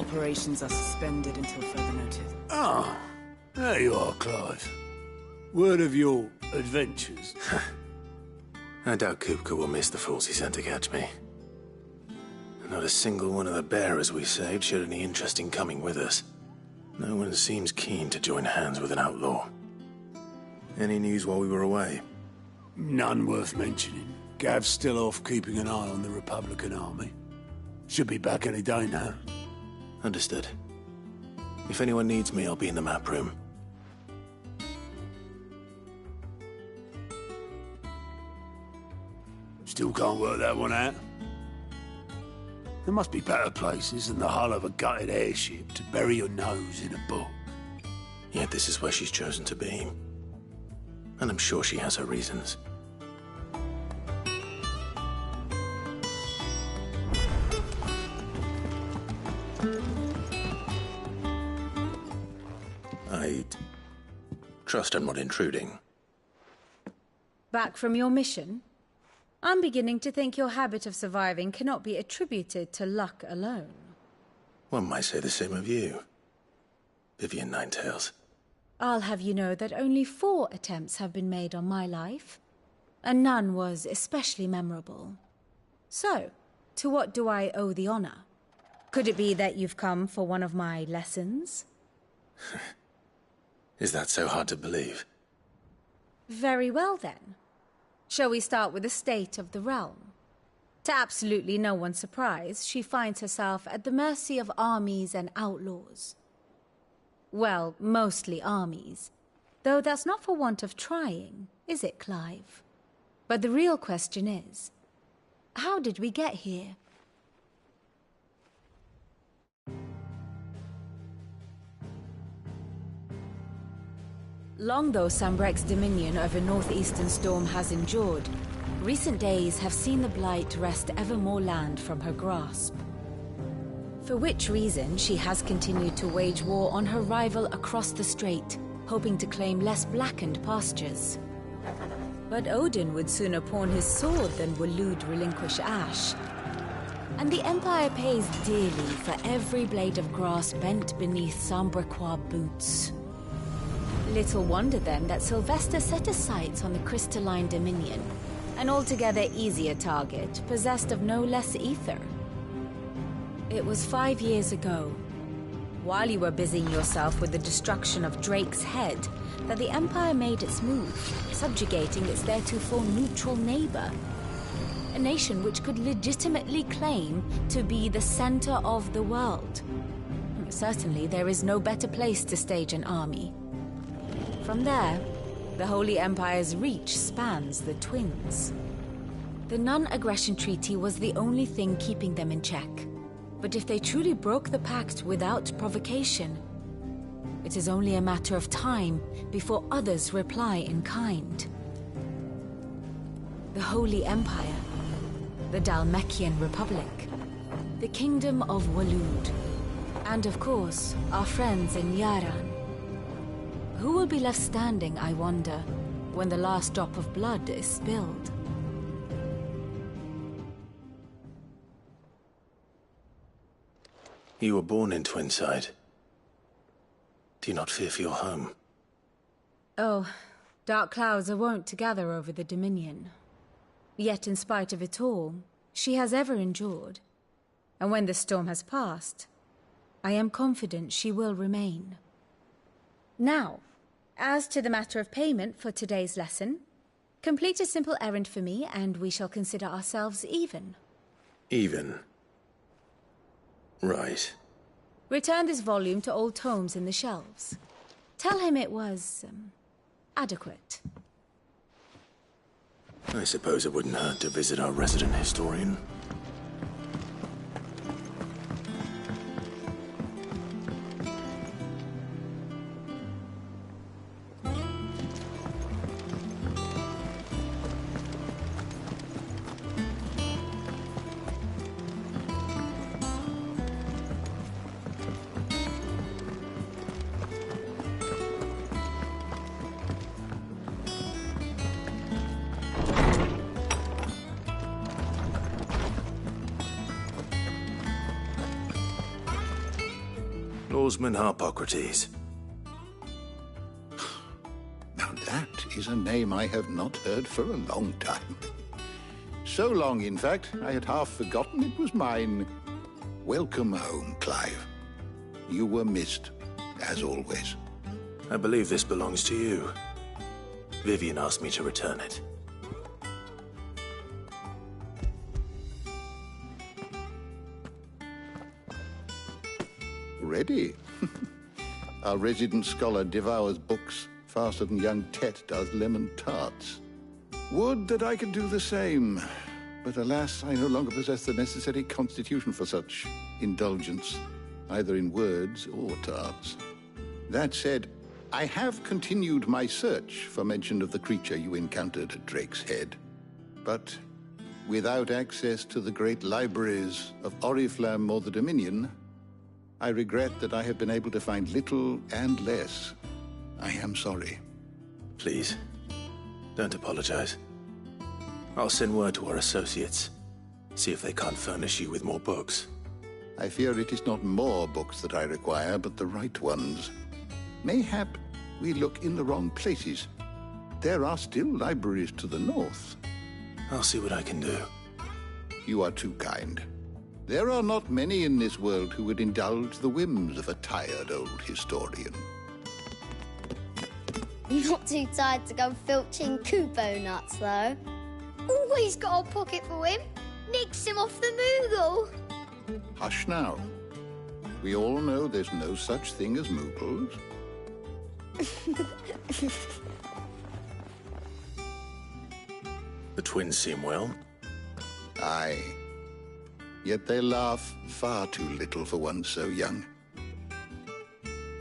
Operations are suspended until further notice. Ah, there you are, Clive. Word of your adventures. I doubt Kupka will miss the fools he sent to catch me. Not a single one of the bearers we saved showed any interest in coming with us. No one seems keen to join hands with an outlaw. Any news while we were away? None worth mentioning. Gav's still off keeping an eye on the Republican army. Should be back any day now. Understood. If anyone needs me, I'll be in the map room. Still can't work that one out. There must be better places than the hull of a gutted airship to bury your nose in a book. Yet this is where she's chosen to be. And I'm sure she has her reasons. I trust I'm not intruding. Back from your mission? I'm beginning to think your habit of surviving cannot be attributed to luck alone. One might say the same of you, Vivian Ninetails. I'll have you know that only 4 attempts have been made on my life, and none was especially memorable. So, to what do I owe the honor? Could it be that you've come for one of my lessons? Is that so hard to believe? Very well then. Shall we start with the state of the realm? To absolutely no one's surprise, she finds herself at the mercy of armies and outlaws. Well, mostly armies. Though that's not for want of trying, is it, Clive? But the real question is, how did we get here? Long though Sambrek's dominion over northeastern Storm has endured, recent days have seen the Blight wrest ever more land from her grasp. For which reason she has continued to wage war on her rival across the strait, hoping to claim less blackened pastures. But Odin would sooner pawn his sword than Waloed relinquish Ash. And the Empire pays dearly for every blade of grass bent beneath Sambrequois boots. Little wonder then that Sylvester set his sights on the crystalline dominion, an altogether easier target, possessed of no less ether. It was 5 years ago, while you were busying yourself with the destruction of Drake's head, that the Empire made its move, subjugating its theretofore neutral neighbor. A nation which could legitimately claim to be the center of the world. Certainly there is no better place to stage an army. From there, the Holy Empire's reach spans the Twins. The non-aggression treaty was the only thing keeping them in check. But if they truly broke the pact without provocation, it is only a matter of time before others reply in kind. The Holy Empire, the Dhalmekian Republic, the Kingdom of Waloed, and of course, our friends in Yaran. Who will be left standing, I wonder, when the last drop of blood is spilled? You were born in Twinside. Do you not fear for your home? Oh, dark clouds are wont to gather over the Dominion. Yet in spite of it all, she has ever endured. And when the storm has passed, I am confident she will remain. Now, as to the matter of payment for today's lesson, complete a simple errand for me and we shall consider ourselves even. Even? Right. Return this volume to old tomes in the shelves. Tell him it was, adequate. I suppose it wouldn't hurt to visit our resident historian. Oarsman Harpocrates. Now that is a name I have not heard for a long time. So long, in fact, I had half forgotten it was mine. Welcome home, Clive. You were missed, as always. I believe this belongs to you. Vivian asked me to return it. Ready? Our resident scholar devours books faster than young Tet does lemon tarts. Would that I could do the same. But alas, I no longer possess the necessary constitution for such indulgence, either in words or tarts. That said, I have continued my search for mention of the creature you encountered at Drake's Head. But without access to the great libraries of Oriflamme or the Dominion, I regret that I have been able to find little and less. I am sorry. Please, don't apologize. I'll send word to our associates. See if they can't furnish you with more books. I fear it is not more books that I require, but the right ones. Mayhap we look in the wrong places. There are still libraries to the north. I'll see what I can do. You are too kind. There are not many in this world who would indulge the whims of a tired old historian. You're not too tired to go filching Kupo nuts, though. Always got a pocket for him. Nicks him off the Moogle. Hush now. We all know there's no such thing as Moogles. The twins seem well. Aye. Yet they laugh far too little for one so young.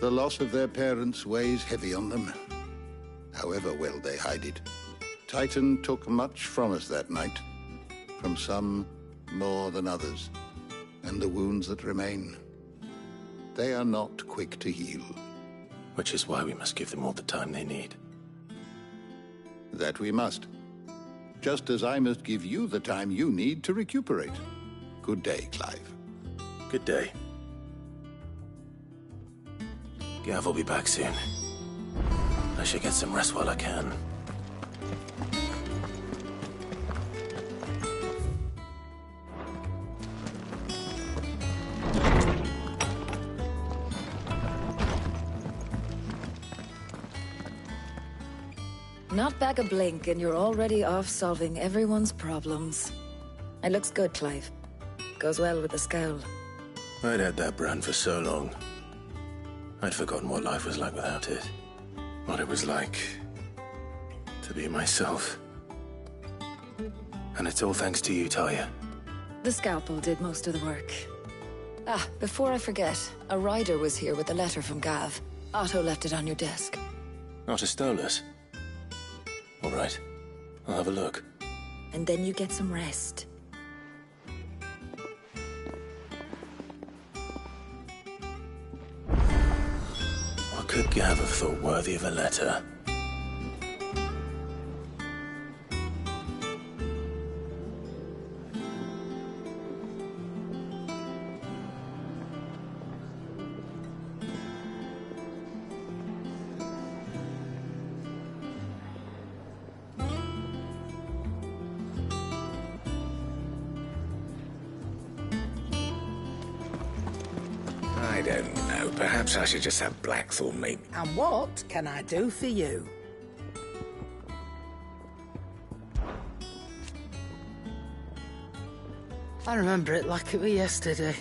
The loss of their parents weighs heavy on them, however well they hide it. Titan took much from us that night, from some more than others, and the wounds that remain, they are not quick to heal. Which is why we must give them all the time they need. That we must. Just as I must give you the time you need to recuperate. Good day, Clive. Good day. Gav will be back soon. I should get some rest while I can. Not back a blink and you're already off solving everyone's problems. It looks good, Clive. Goes well with the scowl. I'd had that brand for so long. I'd forgotten what life was like without it. What it was like to be myself. And it's all thanks to you, Talia. The scalpel did most of the work. Ah, before I forget, a rider was here with a letter from Gav. Otto left it on your desk. Otto stole us. All right, I'll have a look. And then you get some rest. What could Gav have thought worthy of a letter? I don't know. Perhaps I should just have Blackthorn meet. And what can I do for you? I remember it like it was yesterday.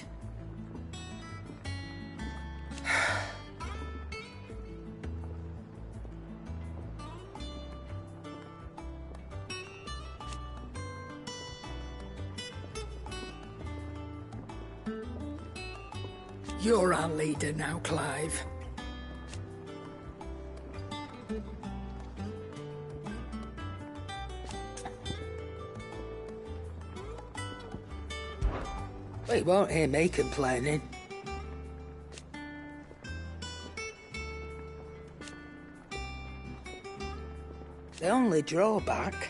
You're our leader now, Clive. Well, you won't hear me complaining. The only drawback...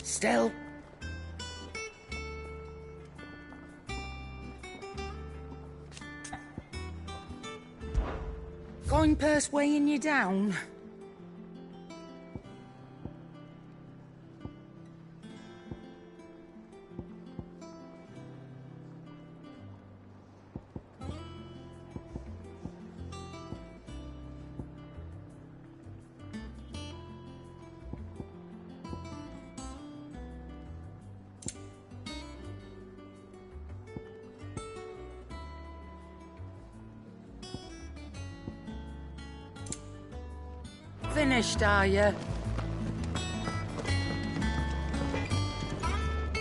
Still... coin purse weighing you down? Finished, are you?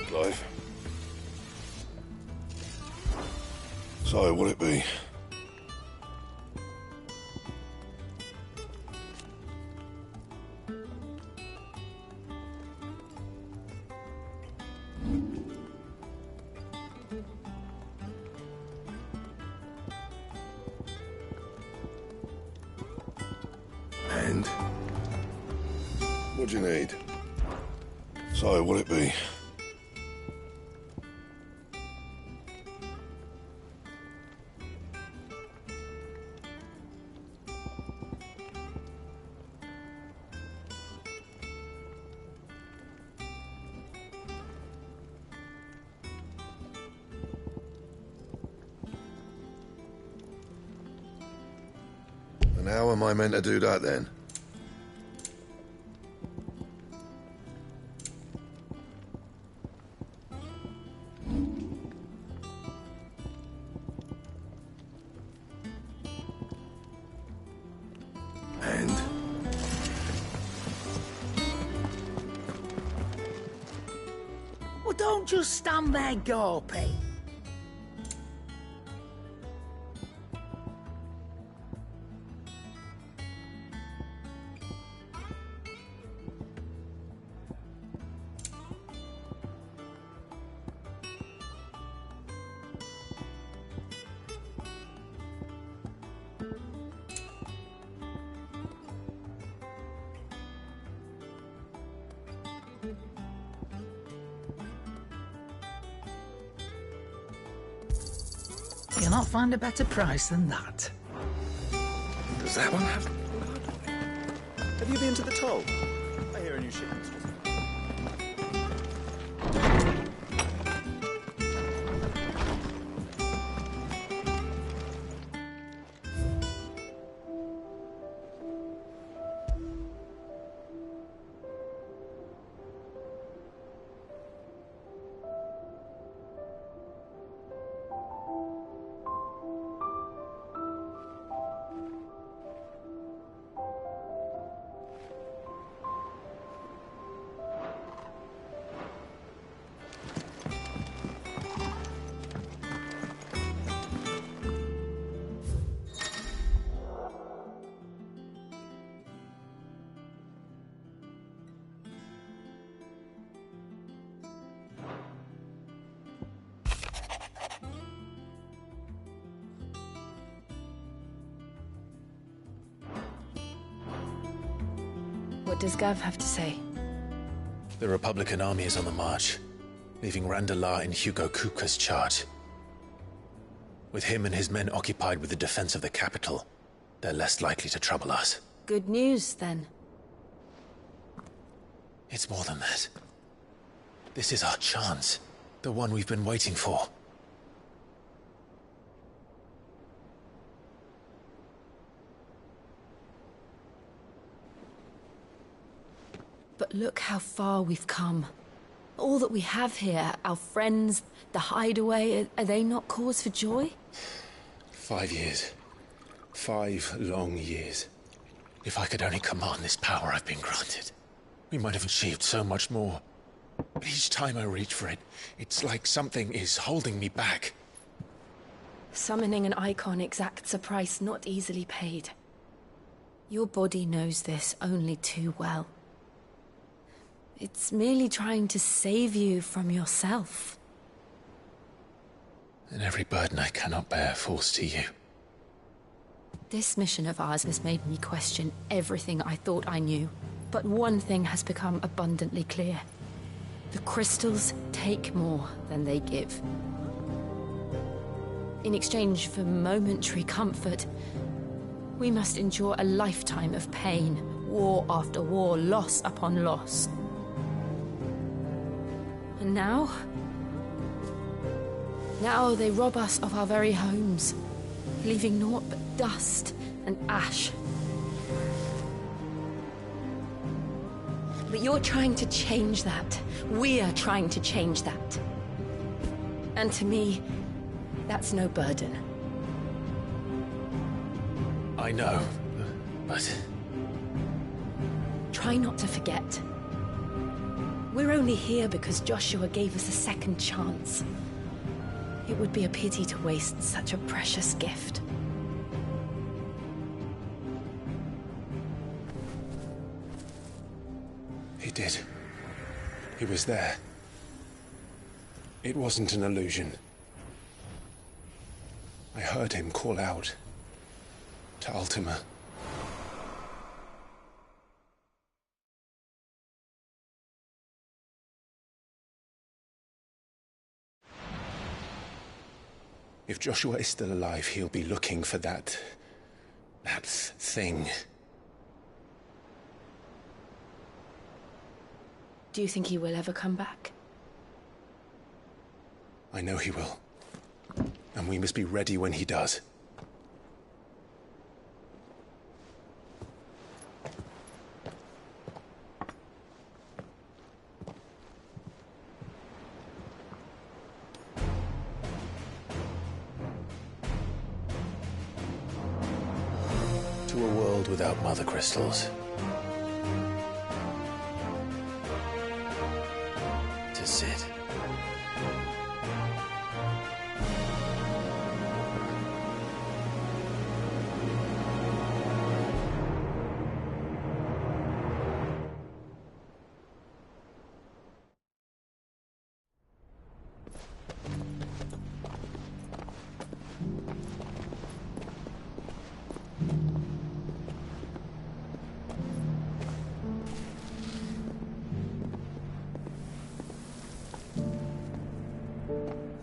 Clive. So, will it be? And? What do you need? So, will it be? And how am I meant to do that then? And? Well, don't just stand there gawping. You'll not find a better price than that. Does that one have... Have you been to the toll? I hear a new shipment's just... What does Gav have to say? The Republican army is on the march, leaving Randalar in Hugo Kupka's charge. With him and his men occupied with the defense of the capital, they're less likely to trouble us. Good news, then. It's more than that. This is our chance. The one we've been waiting for. But look how far we've come. All that we have here, our friends, the hideaway, are they not cause for joy? 5 years. 5 long years. If I could only command this power I've been granted, we might have achieved so much more. But each time I reach for it, it's like something is holding me back. Summoning an icon exacts a price not easily paid. Your body knows this only too well. It's merely trying to save you from yourself. And every burden I cannot bear falls to you. This mission of ours has made me question everything I thought I knew. But one thing has become abundantly clear. The crystals take more than they give. In exchange for momentary comfort, We must endure a lifetime of pain, war after war, loss upon loss. And now? Now they rob us of our very homes, leaving naught but dust and ash. But you're trying to change that. We're trying to change that. And to me, that's no burden. I know, but... Try not to forget. We're only here because Joshua gave us a second chance. It would be a pity to waste such a precious gift. He did. He was there. It wasn't an illusion. I heard him call out to Ultima. If Joshua is still alive, he'll be looking for that thing. Do you think he will ever come back? I know he will. And we must be ready when he does. To a world without mother crystals. To sit.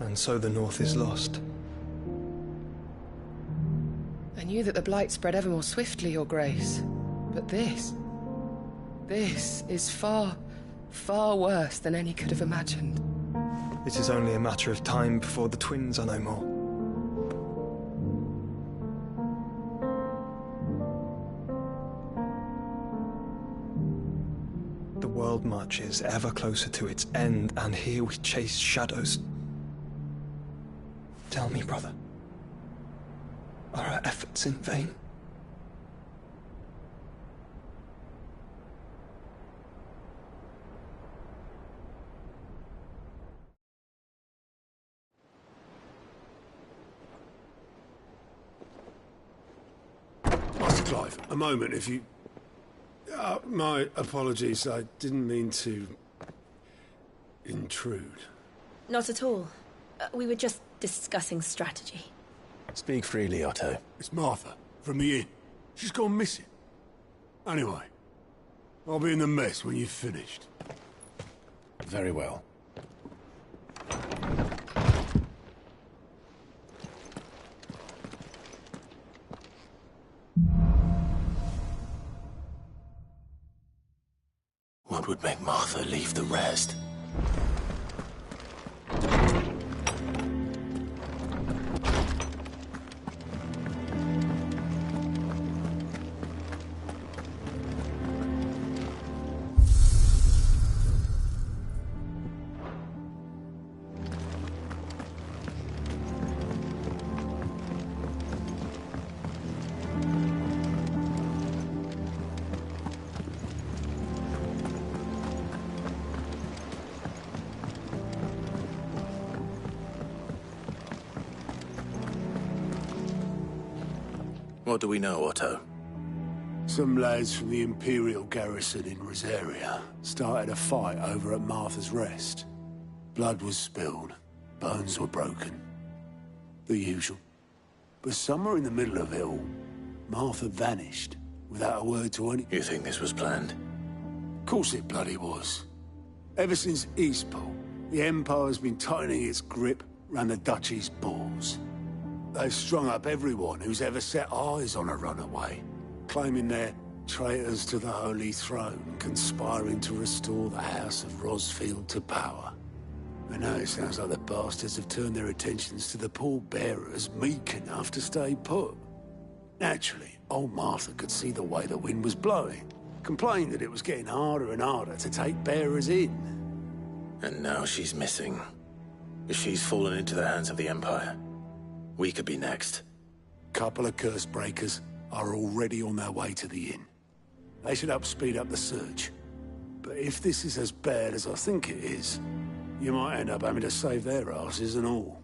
And so the North is lost. I knew that the Blight spread ever more swiftly, Your Grace. But this is far, far worse than any could have imagined. It is only a matter of time before the twins are no more. The world marches ever closer to its end, and here we chase shadows. Tell me, brother, are our efforts in vain? Master Clive, a moment, if you... my apologies, I didn't mean to... intrude. Not at all. We were just discussing strategy. Speak freely, Otto. It's Martha, from the inn. She's gone missing. Anyway, I'll be in the mess when you've finished. Very well. What would make Martha leave the rest? What do we know, Otto? Some lads from the Imperial garrison in Rosaria started a fight over at Martha's Rest. Blood was spilled, bones were broken. The usual. But somewhere in the middle of it all, Martha vanished without a word to any... You think this was planned? Of course it bloody was. Ever since Eastport, the Empire's been tightening its grip round the Duchy's balls. They've strung up everyone who's ever set eyes on a runaway, claiming they're traitors to the Holy Throne, conspiring to restore the House of Rosfield to power. And now it sounds like the bastards have turned their attentions to the pallbearers meek enough to stay put. Naturally, old Martha could see the way the wind was blowing, complained that it was getting harder and harder to take bearers in. And now she's missing. If she's fallen into the hands of the Empire, we could be next. Couple of curse breakers are already on their way to the inn. They should help speed up the search. But if this is as bad as I think it is, you might end up having to save their asses and all.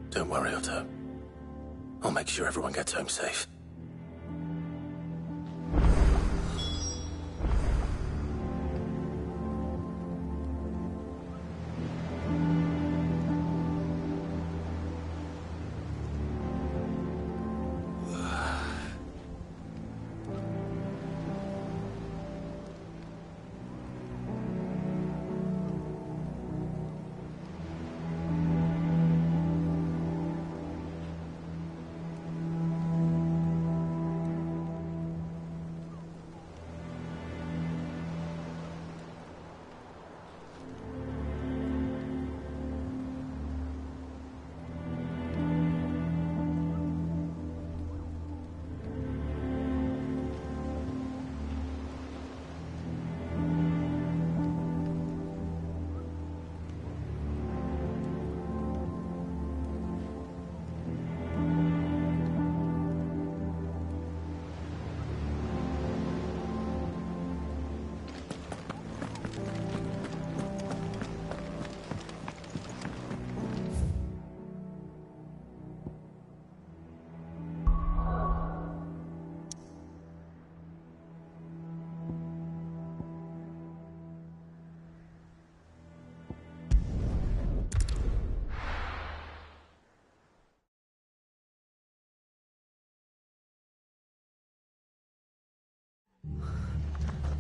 Don't worry, Otto. I'll make sure everyone gets home safe.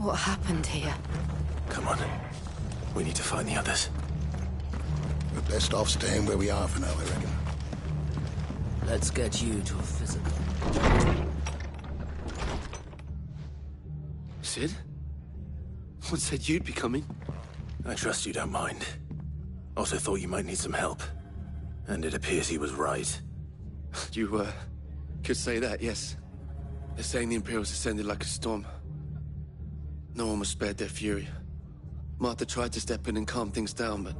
What happened here? Come on. We need to find the others. We're best off staying where we are for now, I reckon. Let's get you to a physical. Sid? What said you'd be coming? I trust you don't mind. Also thought you might need some help. And it appears he was right. You, could say that, yes. They're saying the Imperials ascended like a storm. No one was spared their fury. Martha tried to step in and calm things down, but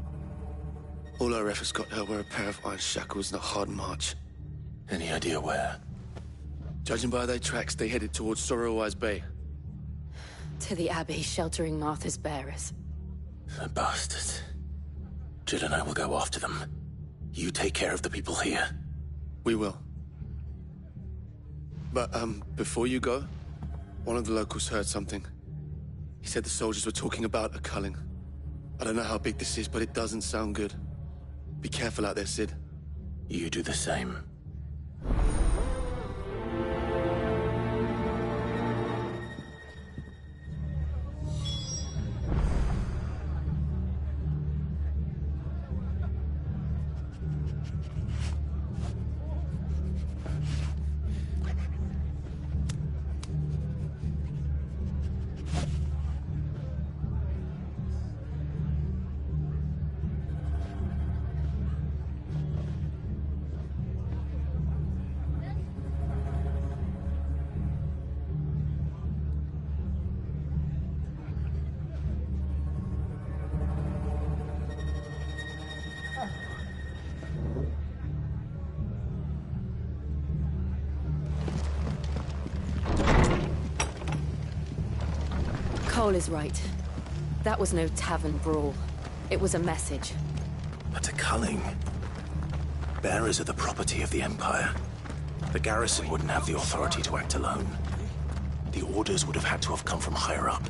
all our efforts got her were a pair of iron shackles and a hard march. Any idea where? Judging by their tracks, they headed towards Sorrowwise Bay. To the Abbey sheltering Martha's bearers. The bastards. Jill and I will go after them. You take care of the people here. We will. But, before you go, one of the locals heard something. He said the soldiers were talking about a culling. I don't know how big this is, but it doesn't sound good. Be careful out there, Sid. You do the same. Cole is right. That was no tavern brawl. It was a message. But a culling? Bearers are the property of the Empire. The garrison wouldn't have the authority to act alone. The orders would have had to have come from higher up.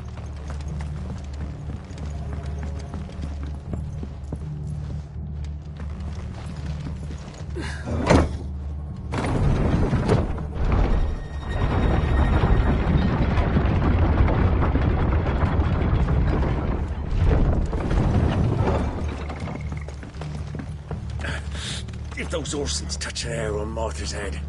if those Orsons touch an hair on Martha's head.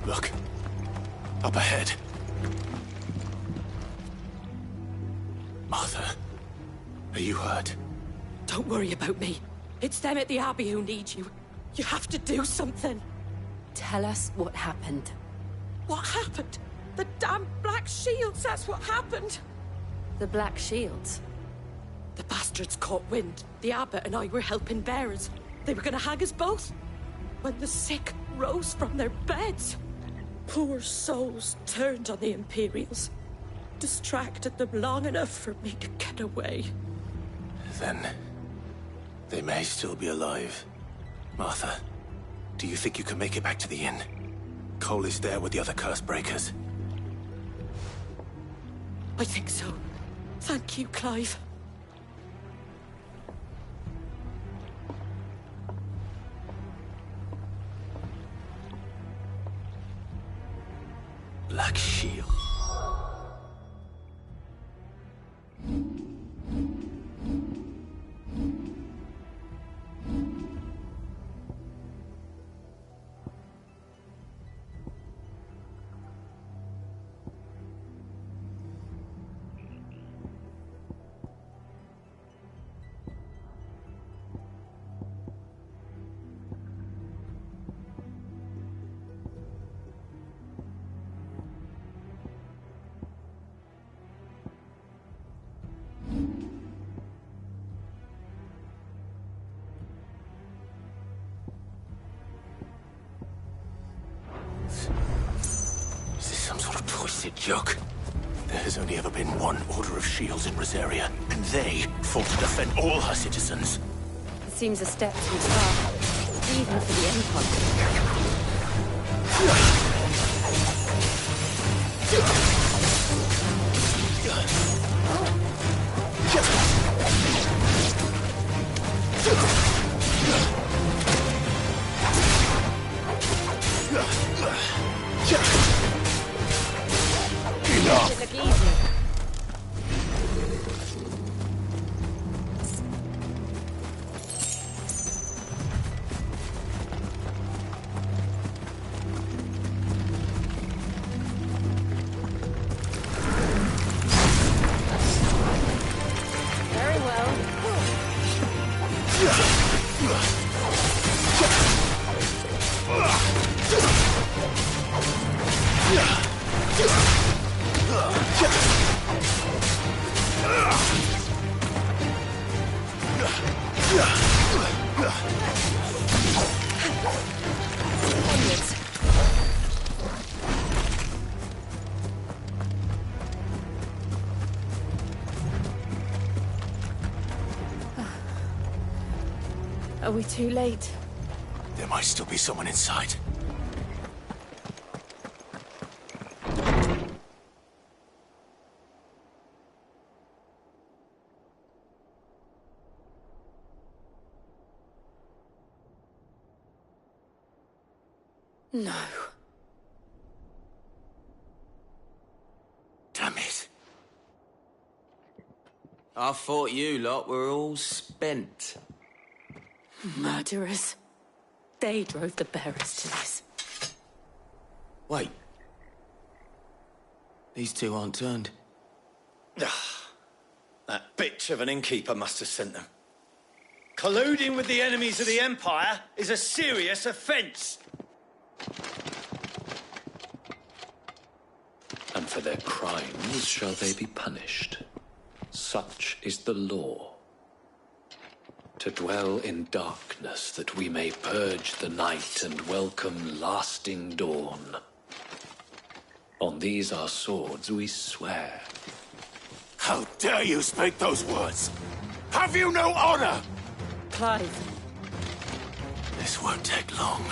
Look. Up ahead. Martha, are you hurt? Don't worry about me. It's them at the Abbey who need you. You have to do something. Tell us what happened. What happened? The damn Black Shields, that's what happened. The Black Shields? The bastards caught wind. The Abbot and I were helping bearers. They were gonna hang us both. When the sick rose from their beds. Poor souls turned on the Imperials. Distracted them long enough for me to get away. Then... they may still be alive. Martha, do you think you can make it back to the inn? Cole is there with the other curse breakers. I think so. Thank you, Clive. Black Shield. Joke. There has only ever been one Order of Shields in Rosaria, and they fought to defend all her citizens. It seems a step too far, even for the Enough. It look easy. Very well. Onwards. Are we too late? There might still be someone inside. No. Damn it. I thought you lot were all spent. Murderers. They drove the bearers to this. Wait. These two aren't turned. That bitch of an innkeeper must have sent them. Colluding with the enemies of the Empire is a serious offence. and for their crimes shall they be punished. Such is the law. To dwell in darkness that we may purge the night and welcome lasting dawn. On these our swords we swear. How dare you speak those words? Have you no honor? Clive. This won't take long.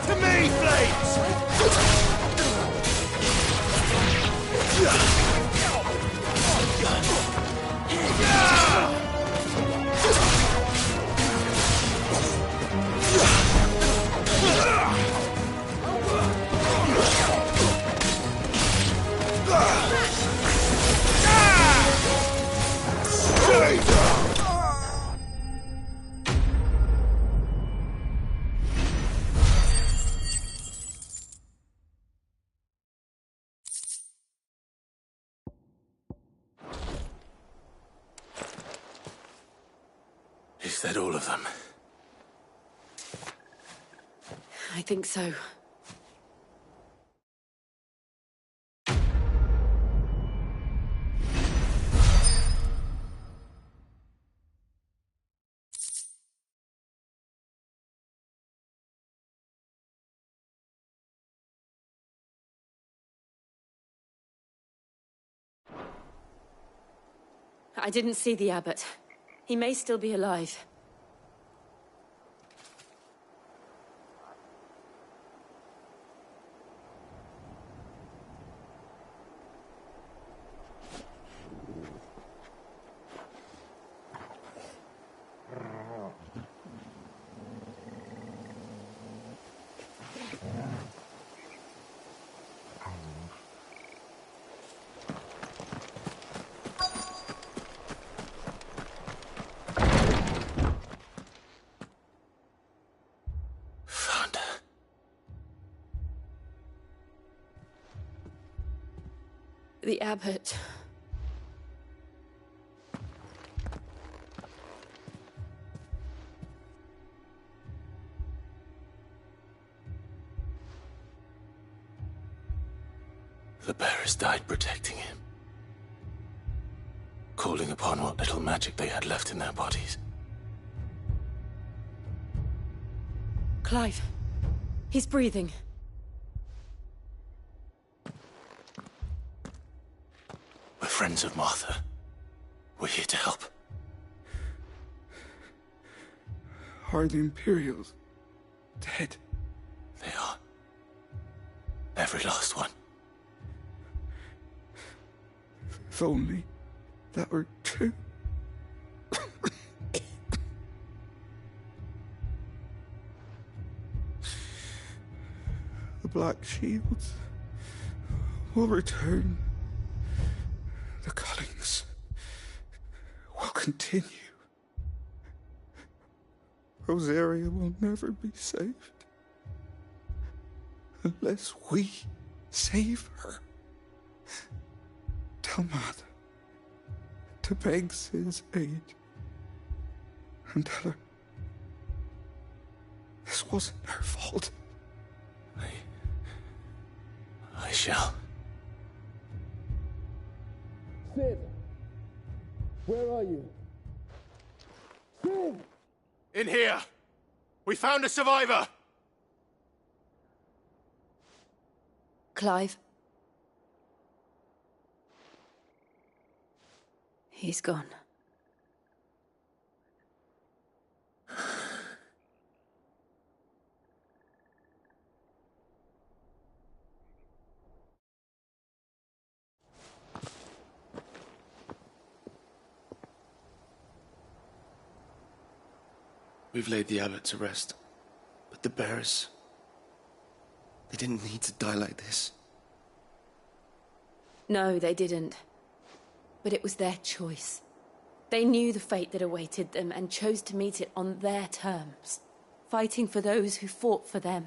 To me, Flames! Is that all of them? I think so. I didn't see the abbot. He may still be alive. The abbot. The bearers died protecting him. Calling upon what little magic they had left in their bodies. Clive. He's breathing. We're friends of Martha. We're here to help. Are the Imperials dead? They are. Every last one. If only that were true. The Black Shields will return. The cullings will continue. Rosaria will never be saved unless we save her. Tell Mother to beg Sid's aid and tell her this wasn't her fault. I shall. Sid! Where are you? Sid! In here! We found a survivor! Clive. He's gone. We've laid the abbot to rest. But the bearers... they didn't need to die like this. No, they didn't. But it was their choice. They knew the fate that awaited them and chose to meet it on their terms, fighting for those who fought for them.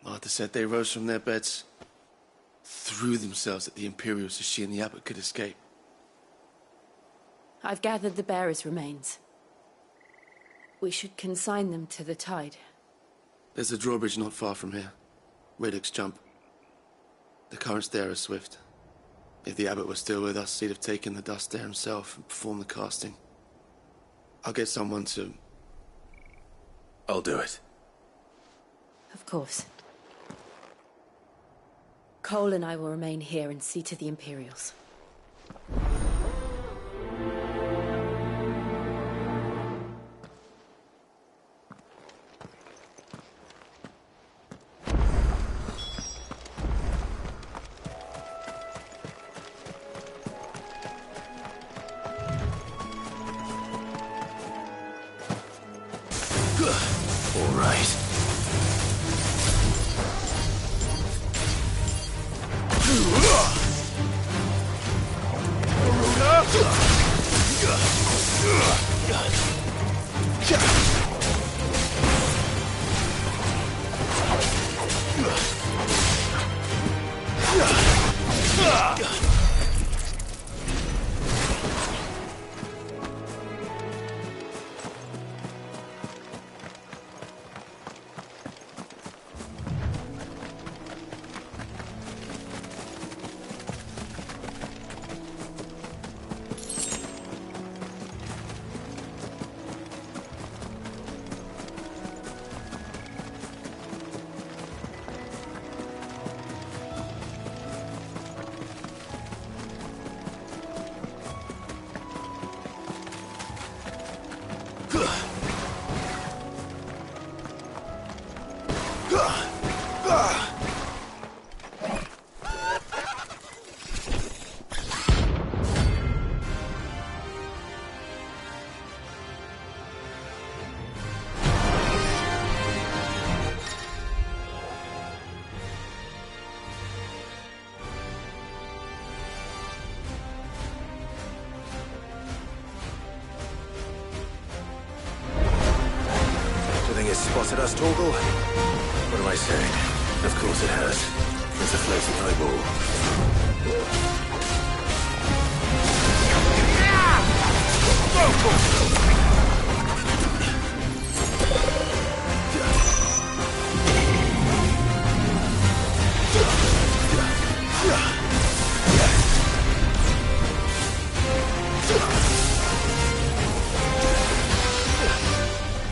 Martha said they rose from their beds, threw themselves at the Imperials so she and the abbot could escape. I've gathered the bearers' remains. We should consign them to the tide. There's a drawbridge not far from here. Radix jump. The currents there are swift. If the abbot were still with us, he'd have taken the dust there himself and performed the casting. I'll get someone to... I'll do it. Of course. Cole and I will remain here and see to the Imperials. All right. Spotted us, Torgal? What am I saying? Of course it has. It's a floating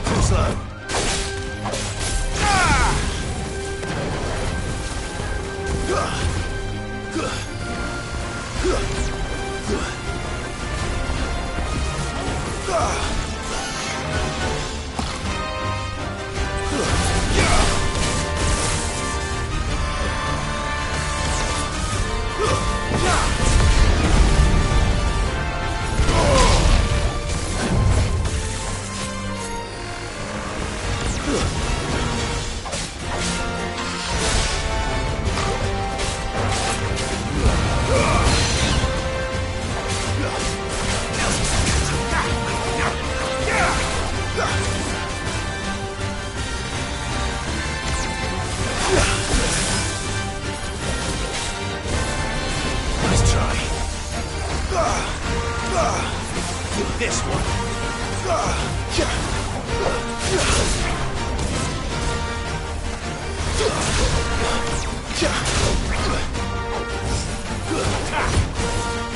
Too slow. This one.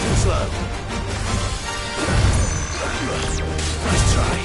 Too slow. Nice try.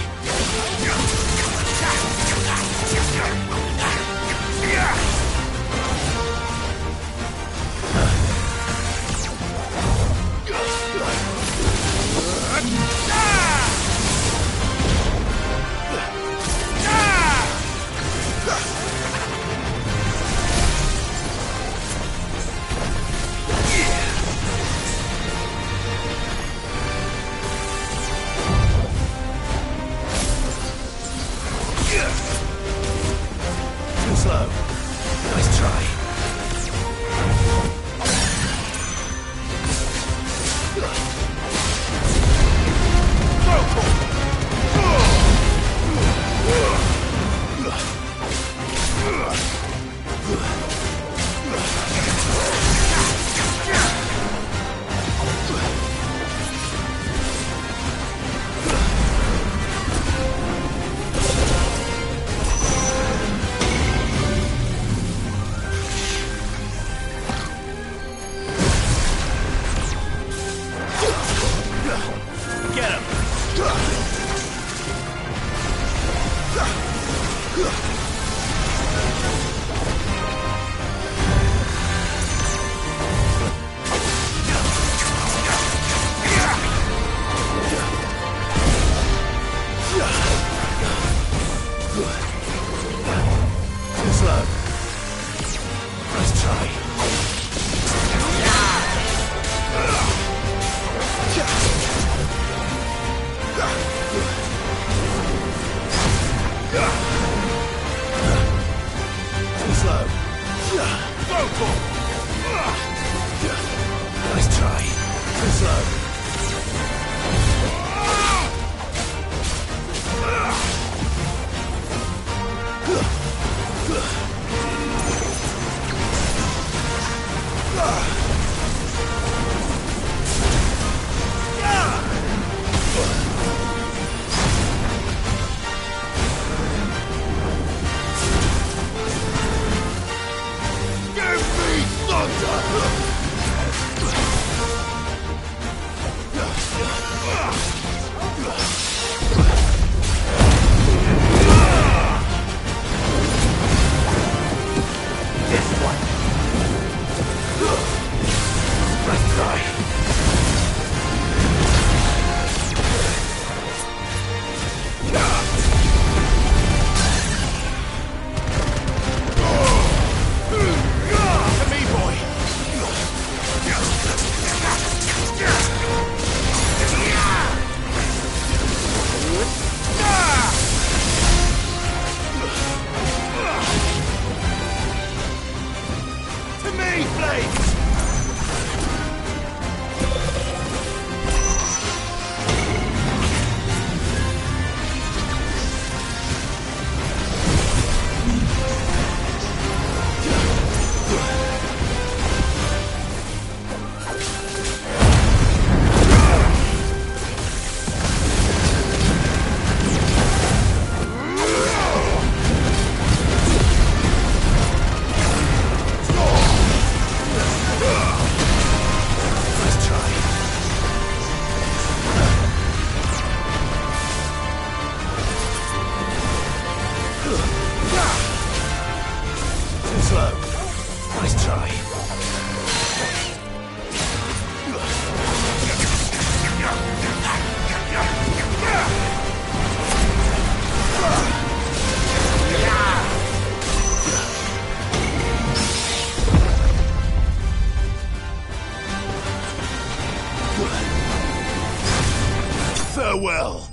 Farewell.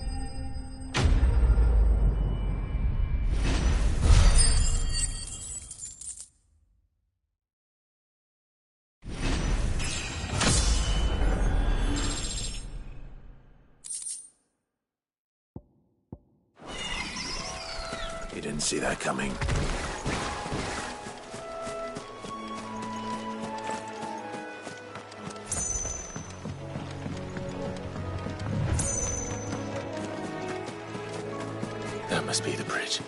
You didn't see that coming. That must be the bridge.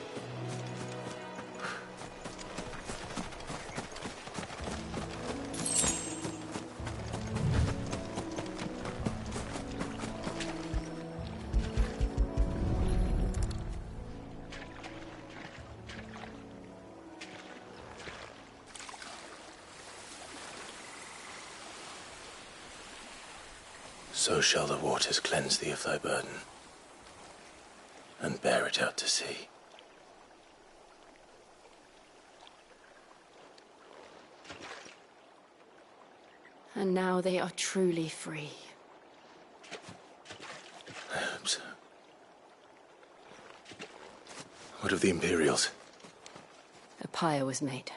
So shall the waters cleanse thee of thy burden, and bear it out to sea. And now they are truly free. I hope so. What of the Imperials? A pyre was made.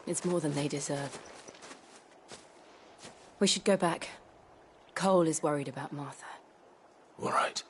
It's more than they deserve. We should go back. Cole is worried about Martha. All right.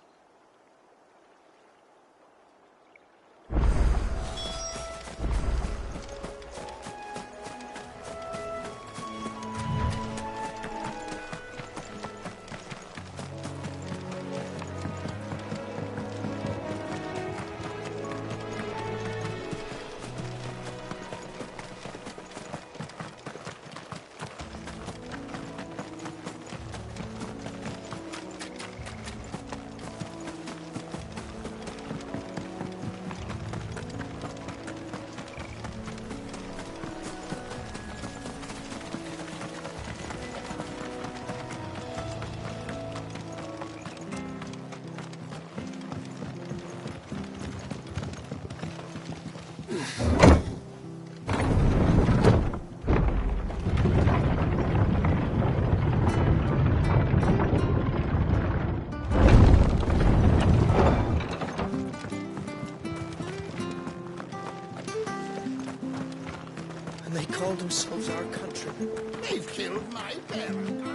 And they call themselves our countrymen. They've killed my parent.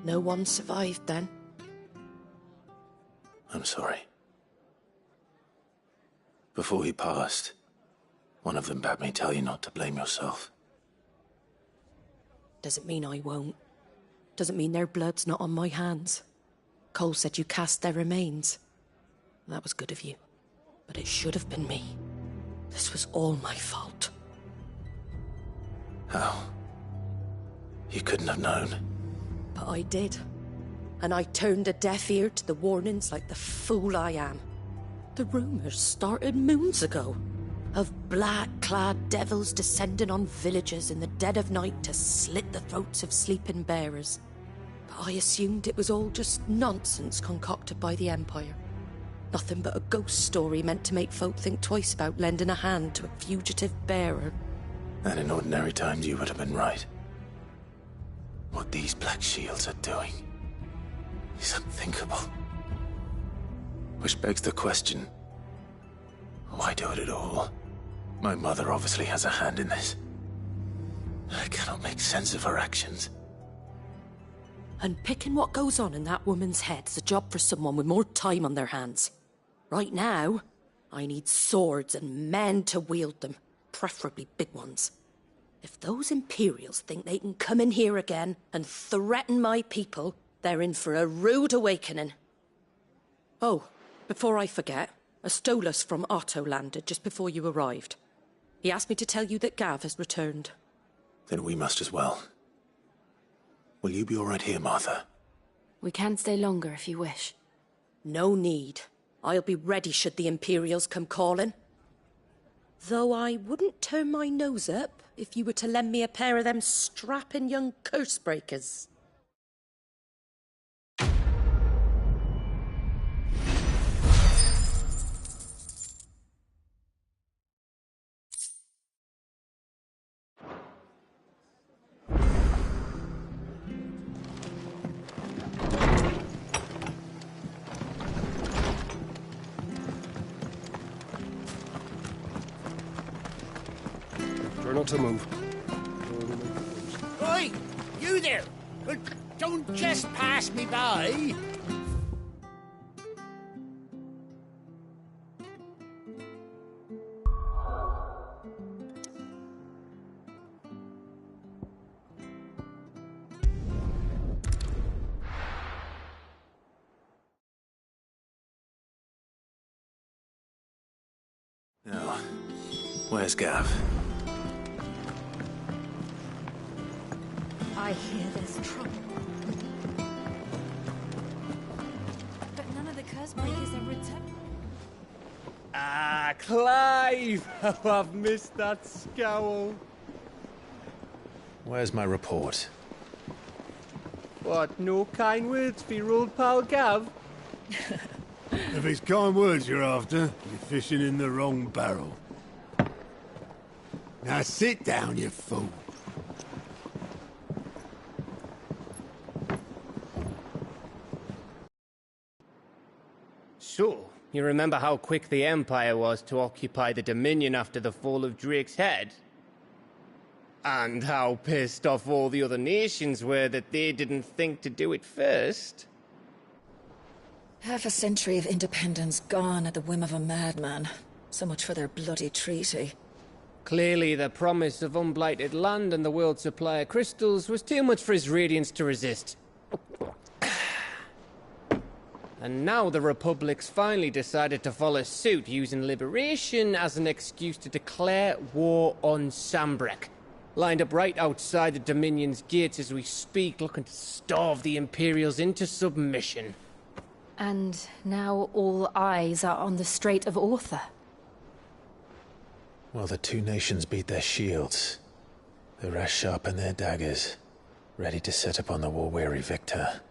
No one survived then? I'm sorry. Before he passed, one of them bade me tell you not to blame yourself. Doesn't mean I won't. Doesn't mean their blood's not on my hands. Cole said you cast their remains. That was good of you. But it should have been me. This was all my fault. How? You couldn't have known. But I did. And I turned a deaf ear to the warnings like the fool I am. The rumours started moons ago. Of black-clad devils descending on villages in the dead of night to slit the throats of sleeping bearers. But I assumed it was all just nonsense concocted by the Empire. Nothing but a ghost story meant to make folk think twice about lending a hand to a fugitive bearer. And in ordinary times you would have been right. What these Black Shields are doing is unthinkable. Which begs the question, why do it at all? My mother obviously has a hand in this. I cannot make sense of her actions. Unpicking what goes on in that woman's head is a job for someone with more time on their hands. Right now, I need swords and men to wield them, preferably big ones. If those Imperials think they can come in here again and threaten my people, they're in for a rude awakening. Oh, before I forget, a Stolas from Otto landed just before you arrived. He asked me to tell you that Gav has returned. Then we must as well. Will you be all right here, Martha? We can stay longer if you wish. No need. I'll be ready should the Imperials come calling. Though I wouldn't turn my nose up if you were to lend me a pair of them strapping young curse-breakers. Try not to move. Oi! You there! Don't just pass me by! Now, where's Gav? I hear there's trouble. But none of the curse breakers have returned. Ah, Clive! Oh, I've missed that scowl. Where's my report? What, no kind words for your old pal Gav? If it's kind words you're after, you're fishing in the wrong barrel. Now sit down, you fool. So, you remember how quick the Empire was to occupy the Dominion after the fall of Drake's head? And how pissed off all the other nations were that they didn't think to do it first? Half a century of independence gone at the whim of a madman. So much for their bloody treaty. Clearly, the promise of unblighted land and the world's supply of crystals was too much for his radiance to resist. And now the Republic's finally decided to follow suit, using liberation as an excuse to declare war on Sambrek. Lined up right outside the Dominion's gates as we speak, looking to starve the Imperials into submission. And now all eyes are on the Strait of Author. Well, the two nations beat their shields. The rest sharpen their daggers, ready to set upon the war-weary victor.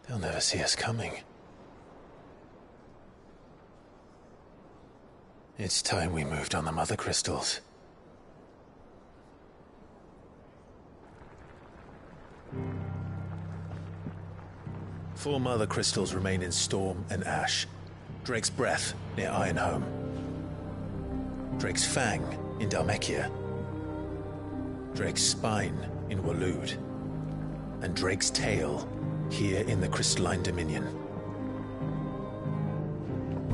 They'll never see us coming. It's time we moved on the Mother Crystals. Four Mother Crystals remain in Storm and Ash. Drake's Breath near Ironhome. Drake's Fang in Dhalmekia. Drake's Spine in Waloed. And Drake's Tail here in the Crystalline Dominion.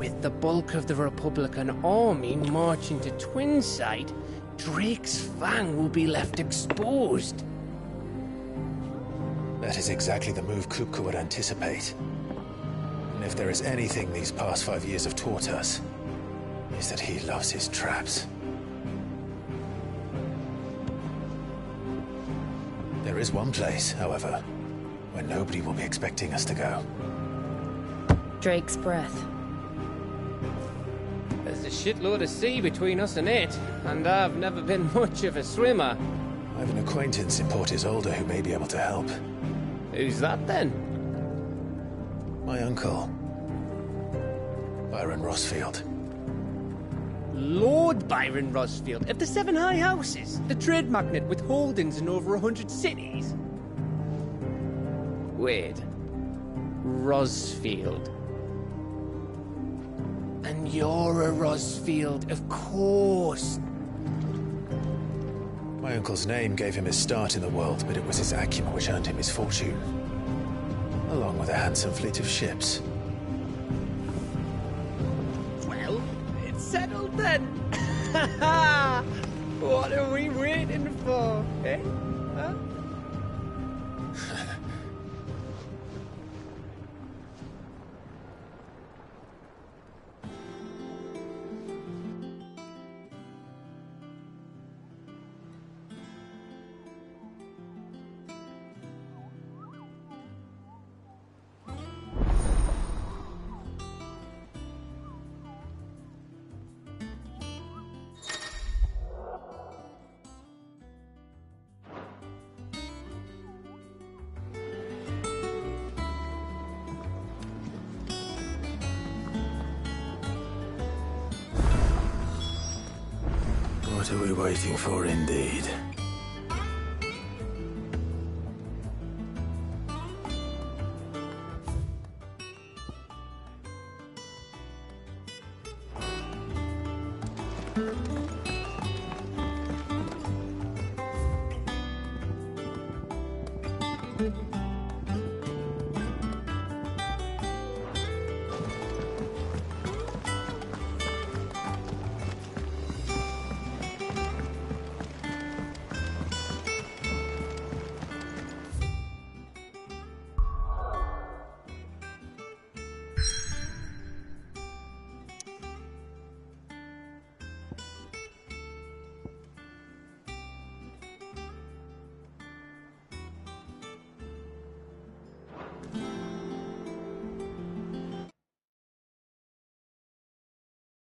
With the bulk of the Republican army marching to Twinside, Drake's Fang will be left exposed. That is exactly the move Kupka would anticipate. And if there is anything these past 5 years have taught us, is that he loves his traps. There is one place, however, where nobody will be expecting us to go. Drake's breath. There's a shitload of sea between us and it, and I've never been much of a swimmer. I have an acquaintance in Port Isolde who may be able to help. Who's that then? My uncle, Byron Rossfield. Lord Byron Rossfield of the Seven High Houses, the trade magnate with holdings in over 100 cities. Wait, Rossfield. And you're a Rossfield, of course. My uncle's name gave him his start in the world, but it was his acumen which earned him his fortune, along with a handsome fleet of ships. Well, it's settled then. What are we waiting for, eh? Huh? What are we waiting for, indeed?